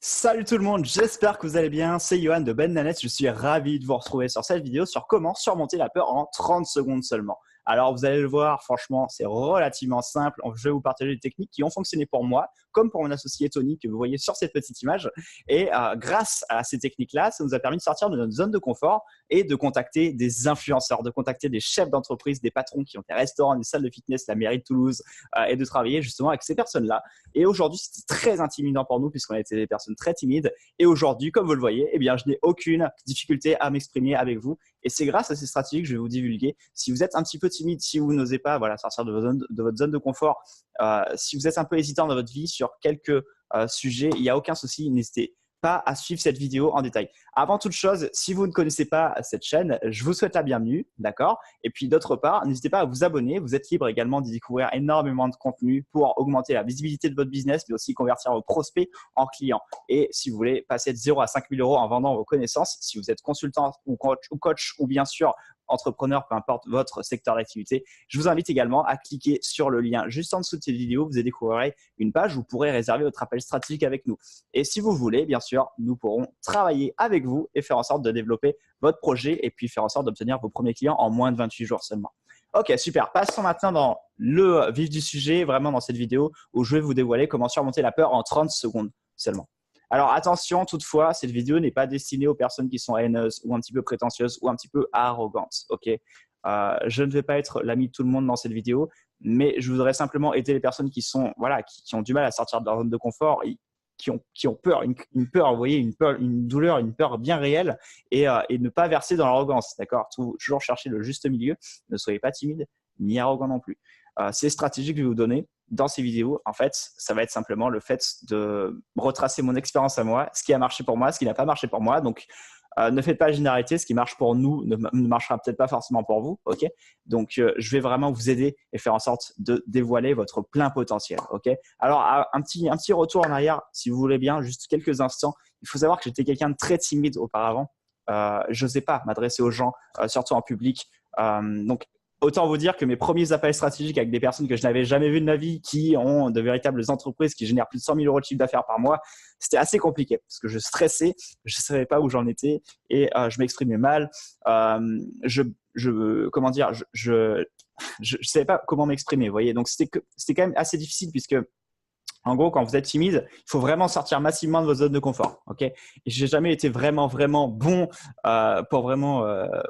Salut tout le monde, j'espère que vous allez bien. C'est Johan de Ben Nanette. Je suis ravi de vous retrouver sur cette vidéo sur comment surmonter la peur en 30 secondes seulement. Alors, vous allez le voir, franchement, c'est relativement simple. Je vais vous partager des techniques qui ont fonctionné pour moi, comme pour mon associé Tony, que vous voyez sur cette petite image. Et grâce à ces techniques-là, ça nous a permis de sortir de notre zone de confort et de contacter des influenceurs, de contacter des chefs d'entreprise, des patrons qui ont des restaurants, des salles de fitness, la mairie de Toulouse, et de travailler justement avec ces personnes-là. Et aujourd'hui, c'était très intimidant pour nous puisqu'on était des personnes très timides. Et aujourd'hui, comme vous le voyez, eh bien, je n'ai aucune difficulté à m'exprimer avec vous. Et c'est grâce à ces stratégies que je vais vous divulguer. Si vous êtes un petit peu timide, si vous n'osez pas sortir de votre zone de confort, si vous êtes un peu hésitant dans votre vie sur quelques sujets, il n'y a aucun souci, n'hésitez pas à suivre cette vidéo en détail. Avant toute chose, si vous ne connaissez pas cette chaîne, je vous souhaite la bienvenue, d'accord? Et puis d'autre part, n'hésitez pas à vous abonner. Vous êtes libre également d'y découvrir énormément de contenu pour augmenter la visibilité de votre business, mais aussi convertir vos prospects en clients. Et si vous voulez passer de 0 à 5 000 euros en vendant vos connaissances, si vous êtes consultant ou coach ou bien sûr entrepreneur, peu importe votre secteur d'activité, je vous invite également à cliquer sur le lien juste en dessous de cette vidéo. Vous découvrirez une page où vous pourrez réserver votre appel stratégique avec nous. Et si vous voulez, bien sûr, nous pourrons travailler avec vous et faire en sorte de développer votre projet et puis faire en sorte d'obtenir vos premiers clients en moins de 28 jours seulement. Ok, super. Passons maintenant dans le vif du sujet, vraiment dans cette vidéo où je vais vous dévoiler comment surmonter la peur en 30 secondes seulement. Alors attention, toutefois, cette vidéo n'est pas destinée aux personnes qui sont haineuses ou un petit peu prétentieuses ou un petit peu arrogantes. Ok, je ne vais pas être l'ami de tout le monde dans cette vidéo, mais je voudrais simplement aider les personnes qui sont qui ont du mal à sortir de leur zone de confort, et qui ont peur, une peur, vous voyez, une peur, une douleur, une peur bien réelle, et ne pas verser dans l'arrogance. D'accord, toujours chercher le juste milieu. Ne soyez pas timide ni arrogant non plus. Ces stratégies que je vais vous donner dans ces vidéos, en fait, ça va être simplement le fait de retracer mon expérience à moi, ce qui a marché pour moi, ce qui n'a pas marché pour moi. Donc, ne faites pas généralité. Ce qui marche pour nous ne marchera peut-être pas forcément pour vous. Ok. Donc, je vais vraiment vous aider et faire en sorte de dévoiler votre plein potentiel. Ok. Alors, un petit retour en arrière, si vous voulez bien, juste quelques instants. Il faut savoir que j'étais quelqu'un de très timide auparavant. Je n'osais pas m'adresser aux gens, surtout en public. Donc, autant vous dire que mes premiers appels stratégiques avec des personnes que je n'avais jamais vues de ma vie, qui ont de véritables entreprises qui génèrent plus de 100 000 euros de chiffre d'affaires par mois, c'était assez compliqué parce que je stressais, je ne savais pas où j'en étais et je m'exprimais mal. Comment dire, je savais pas comment m'exprimer, vous voyez. Donc c'était quand même assez difficile puisque en gros, quand vous êtes timide, il faut vraiment sortir massivement de votre zone de confort. Ok. Et j'ai jamais été vraiment bon pour vraiment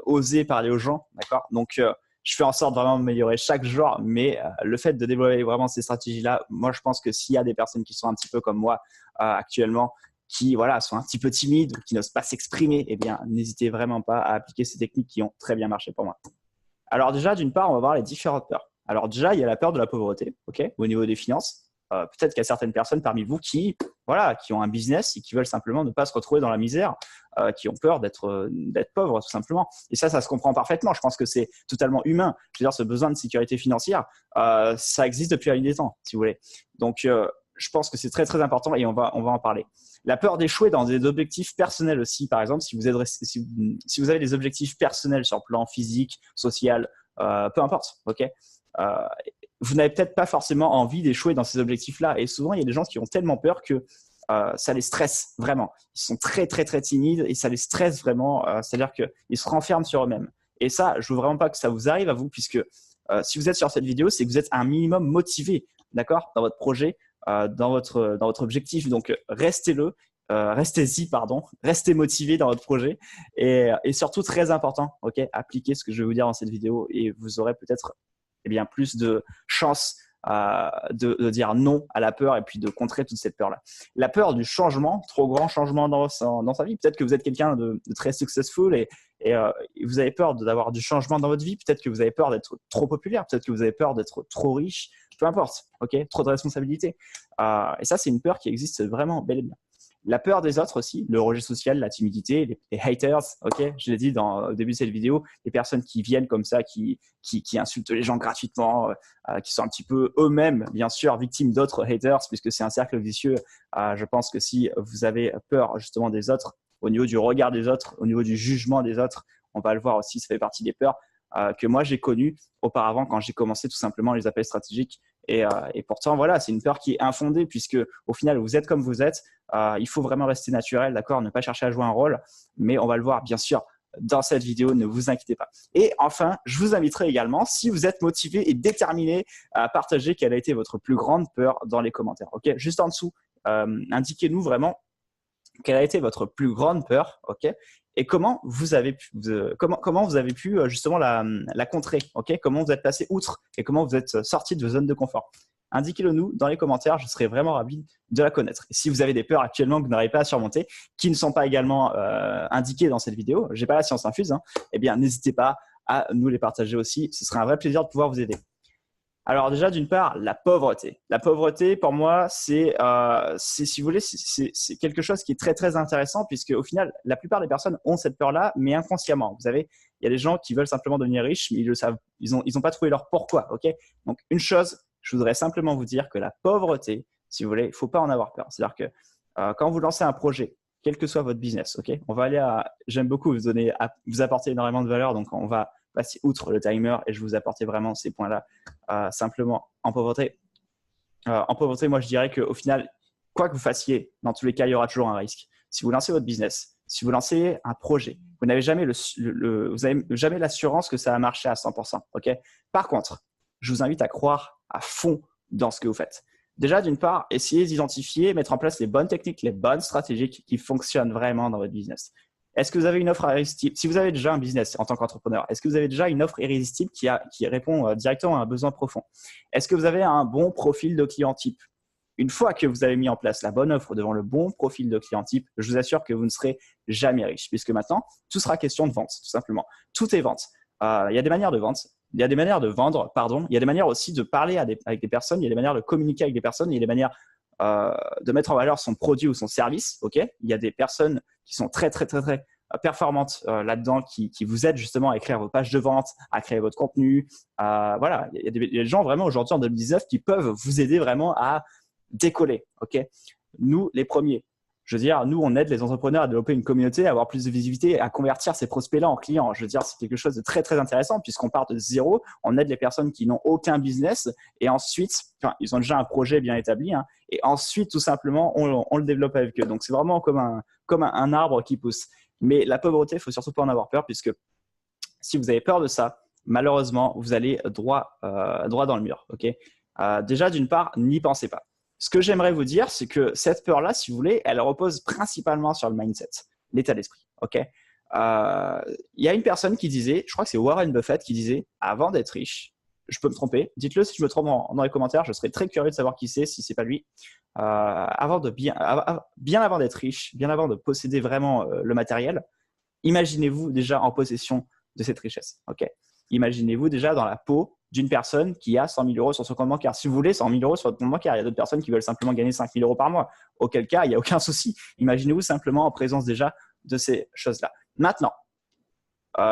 oser parler aux gens. D'accord. Donc je fais en sorte vraiment de m'améliorer chaque jour, mais le fait de développer vraiment ces stratégies-là, moi je pense que s'il y a des personnes qui sont un petit peu comme moi actuellement, qui sont un petit peu timides ou qui n'osent pas s'exprimer, eh bien n'hésitez vraiment pas à appliquer ces techniques qui ont très bien marché pour moi. Alors déjà, d'une part, on va voir les différentes peurs. Alors déjà, il y a la peur de la pauvreté, ok, au niveau des finances. Peut-être qu'il y a certaines personnes parmi vous qui ont un business et qui veulent simplement ne pas se retrouver dans la misère, qui ont peur d'être pauvres tout simplement. Et ça se comprend parfaitement. Je pense que c'est totalement humain. Je veux dire, ce besoin de sécurité financière, ça existe depuis la nuit des temps, si vous voulez. Donc, je pense que c'est très très important et on va en parler. La peur d'échouer dans des objectifs personnels aussi, par exemple, si vous avez des objectifs personnels sur le plan physique, social, peu importe, ok. Vous n'avez peut-être pas forcément envie d'échouer dans ces objectifs-là. Et souvent, il y a des gens qui ont tellement peur que ça les stresse vraiment. Ils sont très, très, très timides et ça les stresse vraiment. C'est-à-dire qu'ils se renferment sur eux-mêmes. Et ça, je veux vraiment pas que ça vous arrive à vous, puisque si vous êtes sur cette vidéo, c'est que vous êtes un minimum motivé, d'accord, dans votre projet, dans votre objectif. Donc, restez-y, pardon, restez motivé dans votre projet et surtout très important, ok, appliquez ce que je vais vous dire dans cette vidéo et vous aurez peut-être bien plus de chances de dire non à la peur et puis de contrer toute cette peur-là. La peur du changement, trop grand changement dans sa vie. Peut-être que vous êtes quelqu'un de très successful et vous avez peur d'avoir du changement dans votre vie. Peut-être que vous avez peur d'être trop populaire. Peut-être que vous avez peur d'être trop riche. Peu importe, ok, trop de responsabilités. Et ça, c'est une peur qui existe vraiment bel et bien. La peur des autres aussi, le rejet social, la timidité, les haters, ok, je l'ai dit au début de cette vidéo, les personnes qui viennent comme ça, qui insultent les gens gratuitement, qui sont un petit peu eux-mêmes, bien sûr, victimes d'autres haters, puisque c'est un cercle vicieux. Je pense que si vous avez peur justement des autres, au niveau du regard des autres, au niveau du jugement des autres, on va le voir aussi, ça fait partie des peurs que moi j'ai connues auparavant quand j'ai commencé tout simplement les appels stratégiques Et pourtant, voilà, c'est une peur qui est infondée puisque au final, vous êtes comme vous êtes. Il faut vraiment rester naturel, d'accord, ne pas chercher à jouer un rôle. Mais on va le voir, bien sûr, dans cette vidéo, ne vous inquiétez pas. Et enfin, je vous inviterai également, si vous êtes motivé et déterminé, à partager quelle a été votre plus grande peur dans les commentaires. Ok, juste en dessous, indiquez-nous vraiment quelle a été votre plus grande peur, ok, et comment vous avez pu, comment vous avez pu justement la contrer, ok, comment vous êtes passé outre et comment vous êtes sorti de vos zones de confort. Indiquez-le nous dans les commentaires, je serais vraiment ravi de la connaître. Et si vous avez des peurs actuellement que vous n'arrivez pas à surmonter, qui ne sont pas également indiquées dans cette vidéo, j'ai pas la science infuse, hein, eh bien n'hésitez pas à nous les partager aussi, ce serait un vrai plaisir de pouvoir vous aider. Alors déjà, d'une part, la pauvreté. La pauvreté, pour moi, c'est si vous voulez, c'est quelque chose qui est très, très intéressant puisque au final, la plupart des personnes ont cette peur-là, mais inconsciemment. Vous savez, il y a des gens qui veulent simplement devenir riches, mais ils le savent, ils ont pas trouvé leur pourquoi. Ok. Donc, une chose, je voudrais simplement vous dire que la pauvreté, si vous voulez, il faut pas en avoir peur. C'est-à-dire que quand vous lancez un projet, quel que soit votre business, ok, on va aller à. J'aime beaucoup vous apporter énormément de valeur, donc on va passer outre le timer et je vous apporter vraiment ces points-là. Simplement en pauvreté, moi je dirais qu'au final, quoi que vous fassiez, dans tous les cas, il y aura toujours un risque. Si vous lancez votre business, si vous lancez un projet, vous n'avez jamais vous avez jamais l'assurance que ça va marcher à 100%. Ok. Par contre, je vous invite à croire à fond dans ce que vous faites. Déjà, d'une part, essayez d'identifier, mettre en place les bonnes techniques, les bonnes stratégies qui fonctionnent vraiment dans votre business. Est-ce que vous avez une offre irrésistible? Si vous avez déjà un business en tant qu'entrepreneur, est-ce que vous avez déjà une offre irrésistible qui répond directement à un besoin profond? Est-ce que vous avez un bon profil de client type? Une fois que vous avez mis en place la bonne offre devant le bon profil de client type, je vous assure que vous ne serez jamais riche puisque maintenant, tout sera question de vente, tout simplement. Tout est vente. Il y a des manières de vendre. Il y a des manières de vendre, pardon. Il y a des manières aussi de parler avec des personnes. Il y a des manières de communiquer avec des personnes. Il y a des manières de mettre en valeur son produit ou son service. Ok. Il y a des personnes qui sont très, très, très, très performantes là-dedans qui vous aident justement à écrire vos pages de vente, à créer votre contenu. Voilà. Il y a des gens vraiment aujourd'hui en 2019 qui peuvent vous aider vraiment à décoller. Ok. Nous, les premiers. Je veux dire, nous, on aide les entrepreneurs à développer une communauté, à avoir plus de visibilité, à convertir ces prospects-là en clients. Je veux dire, c'est quelque chose de très, très intéressant puisqu'on part de zéro. On aide les personnes qui n'ont aucun business et ensuite, enfin, ils ont déjà un projet bien établi, hein, et ensuite, tout simplement, on le développe avec eux. Donc, c'est vraiment comme un arbre qui pousse. Mais la pauvreté, il faut surtout pas en avoir peur puisque si vous avez peur de ça, malheureusement, vous allez droit dans le mur. Okay. Déjà, d'une part, n'y pensez pas. Ce que j'aimerais vous dire, c'est que cette peur-là, si vous voulez, elle repose principalement sur le mindset, l'état d'esprit. Okay. Y a une personne qui disait, je crois que c'est Warren Buffett qui disait, avant d'être riche, je peux me tromper, dites-le si je me trompe dans les commentaires, je serais très curieux de savoir qui c'est, si c'est pas lui. Bien avant d'être riche, bien avant de posséder vraiment le matériel, imaginez-vous déjà en possession de cette richesse. Okay. Imaginez-vous déjà dans la peau d'une personne qui a 100 000 euros sur son compte bancaire. Si vous voulez 100 000 euros sur votre compte bancaire, il y a d'autres personnes qui veulent simplement gagner 5 000 euros par mois. Auquel cas, il n'y a aucun souci. Imaginez-vous simplement en présence déjà de ces choses-là. Maintenant,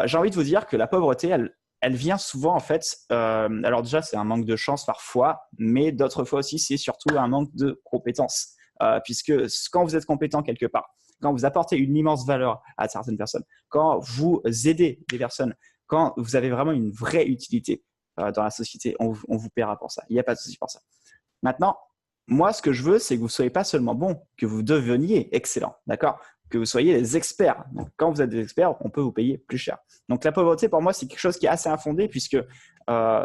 j'ai envie de vous dire que la pauvreté, elle vient souvent en fait, alors déjà c'est un manque de chance parfois, mais d'autres fois aussi c'est surtout un manque de compétences. Puisque quand vous êtes compétent quelque part, quand vous apportez une immense valeur à certaines personnes, quand vous aidez des personnes, quand vous avez vraiment une vraie utilité dans la société, on vous paiera pour ça. Il n'y a pas de souci pour ça. Maintenant, moi, ce que je veux, c'est que vous ne soyez pas seulement bon, que vous deveniez excellent, d'accord? Que vous soyez des experts. Donc, quand vous êtes des experts, on peut vous payer plus cher. Donc, la pauvreté, pour moi, c'est quelque chose qui est assez infondé puisque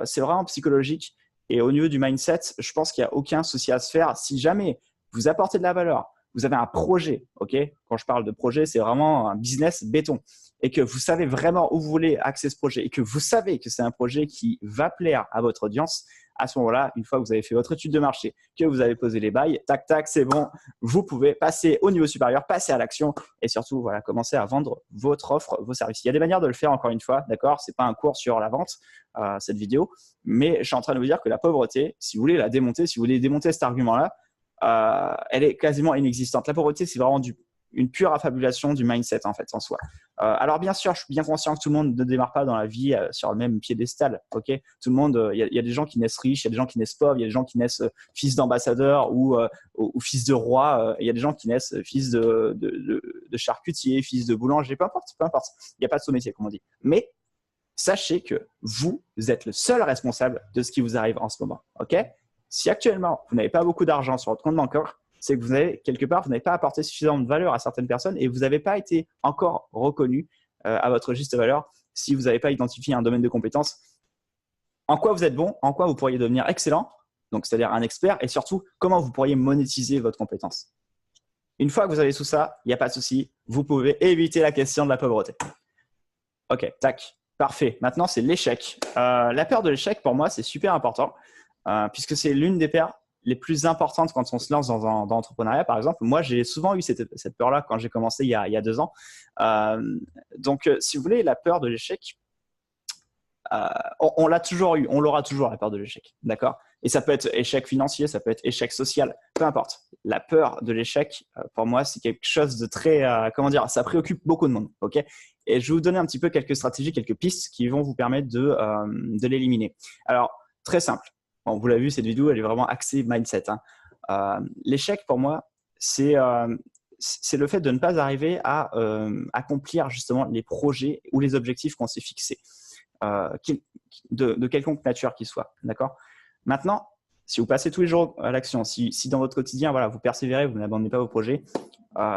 c'est vraiment psychologique. Et au niveau du mindset, je pense qu'il n'y a aucun souci à se faire. Si jamais vous apportez de la valeur, vous avez un projet, ok? Quand je parle de projet, c'est vraiment un business béton. Et que vous savez vraiment où vous voulez axer ce projet et que vous savez que c'est un projet qui va plaire à votre audience, à ce moment-là, une fois que vous avez fait votre étude de marché, que vous avez posé les bails, tac, tac, c'est bon, vous pouvez passer au niveau supérieur, passer à l'action et surtout, voilà, commencer à vendre votre offre, vos services. Il y a des manières de le faire, encore une fois, d'accord? C'est pas un cours sur la vente, cette vidéo, mais je suis en train de vous dire que la pauvreté, si vous voulez la démonter, si vous voulez démonter cet argument-là, elle est quasiment inexistante. La pauvreté, c'est vraiment une pure affabulation du mindset en fait en soi. Alors bien sûr, je suis bien conscient que tout le monde ne démarre pas dans la vie sur le même piédestal. Ok, tout le monde, il y a des gens qui naissent riches, il y a des gens qui naissent pauvres, il y a des gens qui naissent fils d'ambassadeur ou fils de roi, il y a des gens qui naissent fils de charcutier, fils de boulanger, peu importe, peu importe. Il n'y a pas de sous-métier comme on dit. Mais sachez que vous êtes le seul responsable de ce qui vous arrive en ce moment. Ok, Si actuellement, vous n'avez pas beaucoup d'argent sur votre compte bancaire, c'est que vous avez, quelque part, vous n'avez pas apporté suffisamment de valeur à certaines personnes et vous n'avez pas été encore reconnu à votre juste valeur si vous n'avez pas identifié un domaine de compétences. En quoi vous êtes bon, en quoi vous pourriez devenir excellent, donc c'est-à-dire un expert, et surtout, comment vous pourriez monétiser votre compétence. Une fois que vous avez tout ça, il n'y a pas de souci, vous pouvez éviter la question de la pauvreté. Ok, tac, parfait. Maintenant, c'est l'échec. La peur de l'échec, pour moi, c'est super important puisque c'est l'une des peurs les plus importantes quand on se lance dans l'entrepreneuriat, par exemple. Moi, j'ai souvent eu cette peur-là quand j'ai commencé il y a 2 ans. Donc, si vous voulez, la peur de l'échec, on l'a toujours eu, on l'aura toujours, la peur de l'échec, d'accord? Et ça peut être échec financier, ça peut être échec social, peu importe. La peur de l'échec, pour moi, c'est quelque chose de très, comment dire, ça préoccupe beaucoup de monde, ok? Et je vais vous donner un petit peu quelques stratégies, quelques pistes qui vont vous permettre de l'éliminer. Alors, très simple. Bon, vous l'avez vu, cette vidéo, elle est vraiment axée mindset. L'échec, pour moi, c'est le fait de ne pas arriver à accomplir justement les projets ou les objectifs qu'on s'est fixés. De quelconque nature qu'il soit, d'accord? Maintenant, si vous passez tous les jours à l'action, si dans votre quotidien, voilà, vous persévérez, vous n'abandonnez pas vos projets,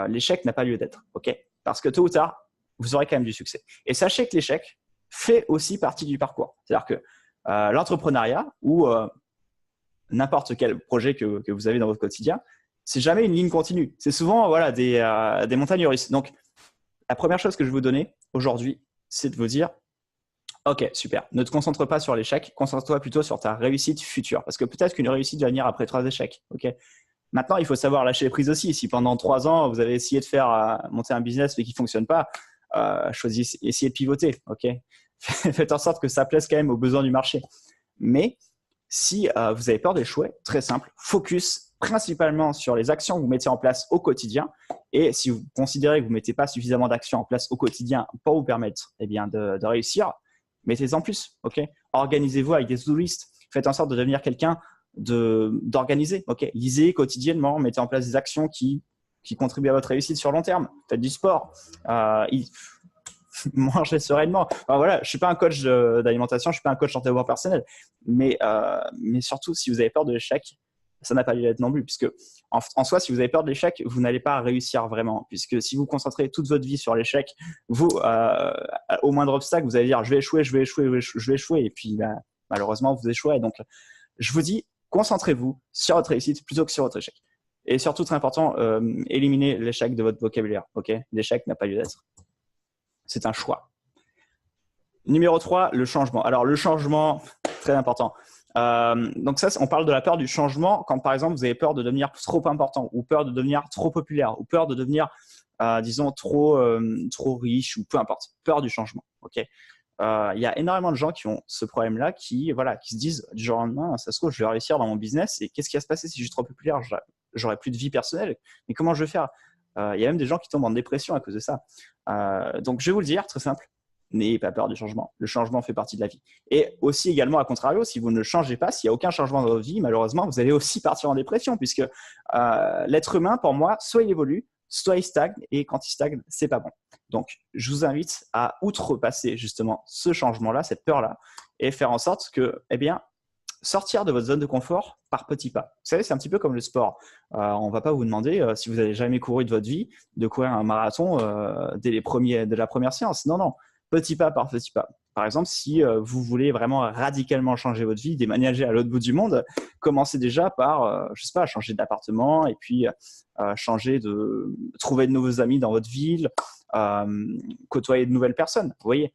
l'échec n'a pas lieu d'être, ok? Parce que tôt ou tard, vous aurez quand même du succès. Et sachez que l'échec fait aussi partie du parcours. C'est-à-dire que l'entrepreneuriat ou n'importe quel projet que vous avez dans votre quotidien, c'est jamais une ligne continue. C'est souvent voilà, des montagnes russes. Donc, la première chose que je vais vous donner aujourd'hui, c'est de vous dire ok, super. Ne te concentre pas sur l'échec, concentre-toi plutôt sur ta réussite future. Parce que peut-être qu'une réussite va venir après 3 échecs. Ok. Maintenant, il faut savoir lâcher prise aussi. Si pendant 3 ans, vous avez essayé de faire monter un business mais qui ne fonctionne pas, essayez de pivoter. Ok. Faites en sorte que ça plaise quand même aux besoins du marché. Mais si vous avez peur d'échouer, très simple, focus principalement sur les actions que vous mettez en place au quotidien. Et si vous considérez que vous ne mettez pas suffisamment d'actions en place au quotidien pour vous permettre de réussir, mettez-en plus, ok? Organisez-vous avec des to-do list. Faites en sorte de devenir quelqu'un d'organisé, ok? Lisez quotidiennement, mettez en place des actions qui contribuent à votre réussite sur le long terme. Faites du sport, mangez sereinement. Enfin, voilà, je ne suis pas un coach d'alimentation, je ne suis pas un coach en développement personnel, mais surtout, si vous avez peur de l'échec, ça n'a pas lieu d'être non plus, puisque en soi, si vous avez peur de l'échec, vous n'allez pas réussir vraiment, puisque si vous concentrez toute votre vie sur l'échec, vous, au moindre obstacle, vous allez dire je vais échouer, et puis malheureusement, vous échouez. Donc, je vous dis, concentrez-vous sur votre réussite plutôt que sur votre échec. Et surtout, très important, éliminez l'échec de votre vocabulaire. Ok, l'échec n'a pas lieu d'être. C'est un choix. Numéro 3, le changement. Alors, le changement, très important. Donc ça, on parle de la peur du changement quand, par exemple, vous avez peur de devenir trop important ou peur de devenir trop populaire ou peur de devenir, disons, trop riche ou peu importe. Peur du changement. Ok. Il y a énormément de gens qui ont ce problème-là, qui se disent du jour au lendemain, ça se trouve, je vais réussir dans mon business et qu'est-ce qui va se passer si je suis trop populaire? J'aurai plus de vie personnelle. Mais comment je vais faire? Il y a même des gens qui tombent en dépression à cause de ça. Donc, je vais vous le dire, très simple. N'ayez pas peur du changement. Le changement fait partie de la vie. Et aussi également, à contrario, si vous ne changez pas, s'il n'y a aucun changement dans votre vie, malheureusement, vous allez aussi partir en dépression puisque l'être humain, pour moi, soit il évolue, soit il stagne. Et quand il stagne, c'est pas bon. Donc, je vous invite à outrepasser justement ce changement-là, cette peur-là, et faire en sorte que, sortir de votre zone de confort par petits pas. Vous savez, c'est un petit peu comme le sport. On ne va pas vous demander, si vous n'avez jamais couru de votre vie, de courir un marathon dès la première séance. Non, non. Petit pas par petit pas. Par exemple, si vous voulez vraiment radicalement changer votre vie, déménager à l'autre bout du monde, commencez déjà par, je sais pas, changer d'appartement et puis trouver de nouveaux amis dans votre ville, côtoyer de nouvelles personnes. Vous voyez,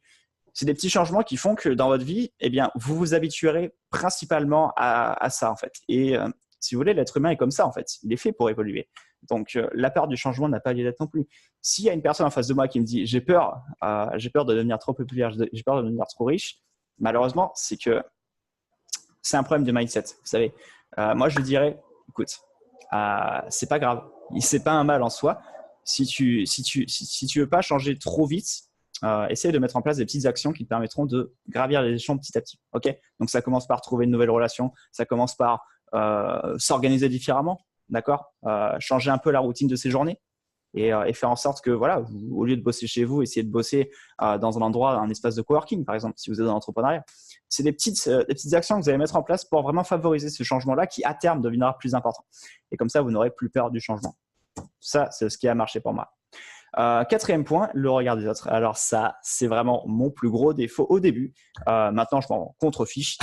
c'est des petits changements qui font que dans votre vie, vous vous habituerez principalement à ça en fait. Et si vous voulez, l'être humain est comme ça en fait. Il est fait pour évoluer. Donc, la peur du changement n'a pas lieu d'être non plus. S'il y a une personne en face de moi qui me dit j'ai peur de devenir trop populaire, j'ai peur de devenir trop riche, malheureusement, c'est que c'est un problème de mindset. Vous savez, moi, je lui dirais, écoute, c'est pas grave, c'est pas un mal en soi. Si tu veux pas changer trop vite, essaye de mettre en place des petites actions qui te permettront de gravir les échelons petit à petit. Ok. Donc, ça commence par trouver une nouvelle relation, ça commence par s'organiser différemment. D'accord, changer un peu la routine de ses journées. et faire en sorte que, voilà, au lieu de bosser chez vous, essayez de bosser dans un endroit, un espace de coworking, par exemple, si vous êtes dans l'entrepreneuriat. C'est des petites actions que vous allez mettre en place pour vraiment favoriser ce changement-là qui, à terme, deviendra plus important. Et comme ça, vous n'aurez plus peur du changement. Ça, c'est ce qui a marché pour moi. Quatrième point, le regard des autres. Alors ça, c'est vraiment mon plus gros défaut au début. Maintenant, je m'en contrefiche.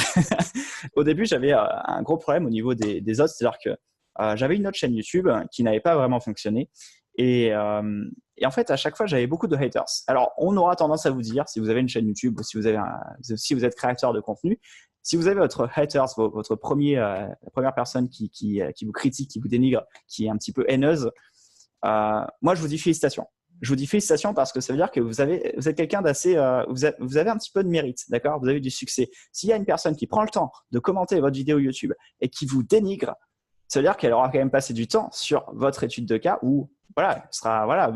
Au début, j'avais un gros problème au niveau des autres. C'est-à-dire que j'avais une autre chaîne YouTube qui n'avait pas vraiment fonctionné. Et en fait, à chaque fois, j'avais beaucoup de haters. Alors, on aura tendance à vous dire, si vous avez une chaîne YouTube ou si vous êtes créateur de contenu, si vous avez votre haters, votre la première personne qui vous critique, qui vous dénigre, qui est un petit peu haineuse, moi, je vous dis félicitations. Je vous dis félicitations parce que ça veut dire que vous êtes quelqu'un d'assez, vous avez un petit peu de mérite, d'accord? Vous avez du succès. S'il y a une personne qui prend le temps de commenter votre vidéo YouTube et qui vous dénigre, ça veut dire qu'elle aura quand même passé du temps sur votre étude de cas où, voilà,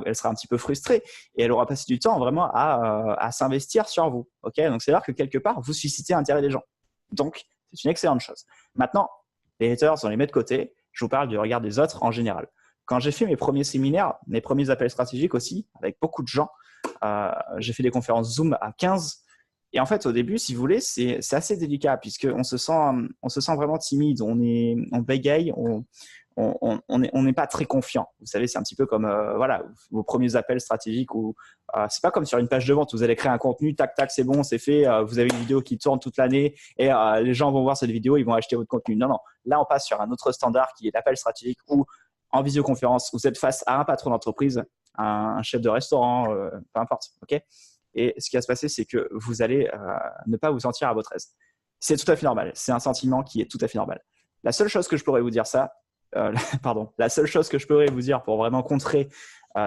elle sera un petit peu frustrée et elle aura passé du temps vraiment à s'investir sur vous, ok? Donc, c'est-à-dire que quelque part, vous suscitez l'intérêt des gens. Donc, c'est une excellente chose. Maintenant, les haters, on les met de côté. Je vous parle du regard des autres en général. Quand j'ai fait mes premiers séminaires, mes premiers appels stratégiques aussi, avec beaucoup de gens, j'ai fait des conférences Zoom à 15. Et en fait, au début, si vous voulez, c'est assez délicat puisqu'on se sent vraiment timide, on bégaye, on n'est pas très confiant. Vous savez, c'est un petit peu comme voilà, vos premiers appels stratégiques où c'est pas comme sur une page de vente où vous allez créer un contenu, tac, tac, c'est bon, c'est fait, vous avez une vidéo qui tourne toute l'année et les gens vont voir cette vidéo, ils vont acheter votre contenu. Non, non. Là, on passe sur un autre standard qui est l'appel stratégique où en visioconférence, vous êtes face à un patron d'entreprise, un chef de restaurant, peu importe, ok? Et ce qui va se passer, c'est que vous allez ne pas vous sentir à votre aise. C'est tout à fait normal. C'est un sentiment qui est tout à fait normal. La seule chose que je pourrais vous dire la seule chose que je pourrais vous dire pour vraiment contrer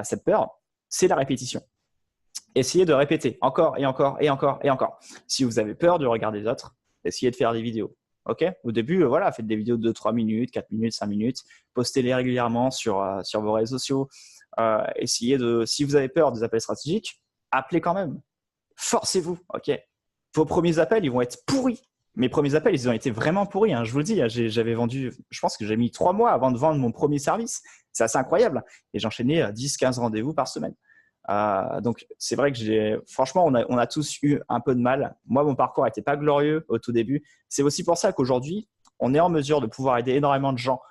cette peur, c'est la répétition. Essayez de répéter encore et encore et encore et encore. Si vous avez peur du regard des autres, essayez de faire des vidéos. Ok. Au début, voilà, faites des vidéos de 3 minutes, 4 minutes, 5 minutes. Postez-les régulièrement sur vos réseaux sociaux. Essayez si vous avez peur des appels stratégiques, appelez quand même. Forcez-vous. Ok. Vos premiers appels, ils vont être pourris. Mes premiers appels, ils ont été vraiment pourris. Hein, je vous le dis, j'avais vendu, je pense que j'ai mis 3 mois avant de vendre mon premier service. C'est assez incroyable. Et j'enchaînais 10, 15 rendez-vous par semaine. Donc, c'est vrai que franchement, on a tous eu un peu de mal. Moi, mon parcours n'était pas glorieux au tout début. C'est aussi pour ça qu'aujourd'hui, on est en mesure de pouvoir aider énormément de gens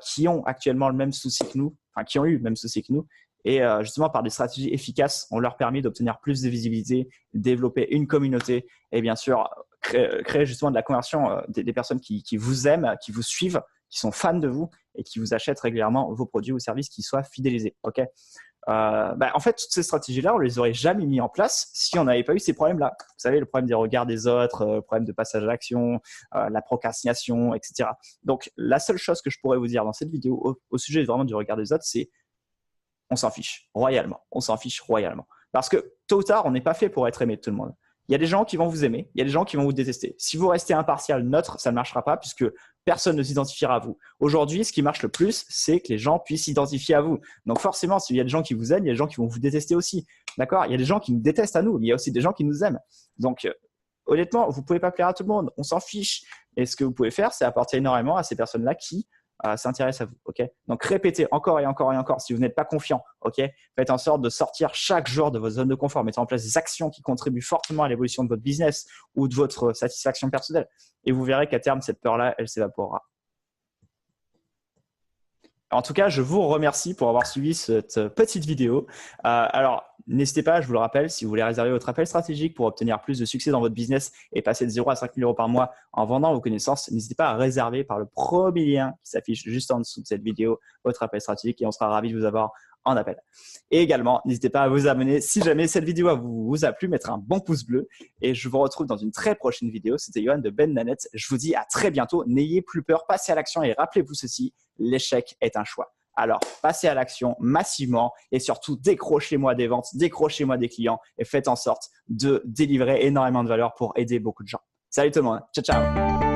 qui ont actuellement le même souci que nous, enfin, qui ont eu le même souci que nous. Et justement, par des stratégies efficaces, on leur permet d'obtenir plus de visibilité, développer une communauté et bien sûr, créer justement de la conversion des personnes qui vous aiment, qui vous suivent, qui sont fans de vous et qui vous achètent régulièrement vos produits ou services qui soient fidélisés. Ok. En fait, toutes ces stratégies-là, on les aurait jamais mis en place si on n'avait pas eu ces problèmes-là. Vous savez, le problème des regards des autres, le problème de passage à l'action, la procrastination, etc. Donc, la seule chose que je pourrais vous dire dans cette vidéo au sujet vraiment du regard des autres, c'est on s'en fiche royalement. On s'en fiche royalement. Parce que tôt ou tard, on n'est pas fait pour être aimé de tout le monde. Il y a des gens qui vont vous aimer, il y a des gens qui vont vous détester. Si vous restez impartial, neutre, ça ne marchera pas puisque personne ne s'identifiera à vous. Aujourd'hui, ce qui marche le plus, c'est que les gens puissent s'identifier à vous. Donc forcément, s'il y a des gens qui vous aiment, il y a des gens qui vont vous détester aussi. D'accord? Il y a des gens qui nous détestent à nous, mais il y a aussi des gens qui nous aiment. Donc honnêtement, vous ne pouvez pas plaire à tout le monde. On s'en fiche. Et ce que vous pouvez faire, c'est apporter énormément à ces personnes-là qui s'intéressent à vous. Okay. Donc, répétez encore et encore et encore. Si vous n'êtes pas confiant, okay, faites en sorte de sortir chaque jour de votre zone de confort. Mettez en place des actions qui contribuent fortement à l'évolution de votre business ou de votre satisfaction personnelle. Et vous verrez qu'à terme, cette peur-là, elle s'évaporera. En tout cas, je vous remercie pour avoir suivi cette petite vidéo. Alors, n'hésitez pas, je vous le rappelle, si vous voulez réserver votre appel stratégique pour obtenir plus de succès dans votre business et passer de 0 à 5 000 € par mois en vendant vos connaissances, n'hésitez pas à réserver par le premier lien qui s'affiche juste en dessous de cette vidéo votre appel stratégique et on sera ravis de vous avoir en appel. Et également, n'hésitez pas à vous abonner si jamais cette vidéo vous a plu, mettre un bon pouce bleu. Et je vous retrouve dans une très prochaine vidéo. C'était Johan de Ben Nanette. Je vous dis à très bientôt. N'ayez plus peur, passez à l'action et rappelez-vous ceci, l'échec est un choix. Alors, passez à l'action massivement et surtout décrochez-moi des ventes, décrochez-moi des clients et faites en sorte de délivrer énormément de valeur pour aider beaucoup de gens. Salut tout le monde. Ciao, ciao.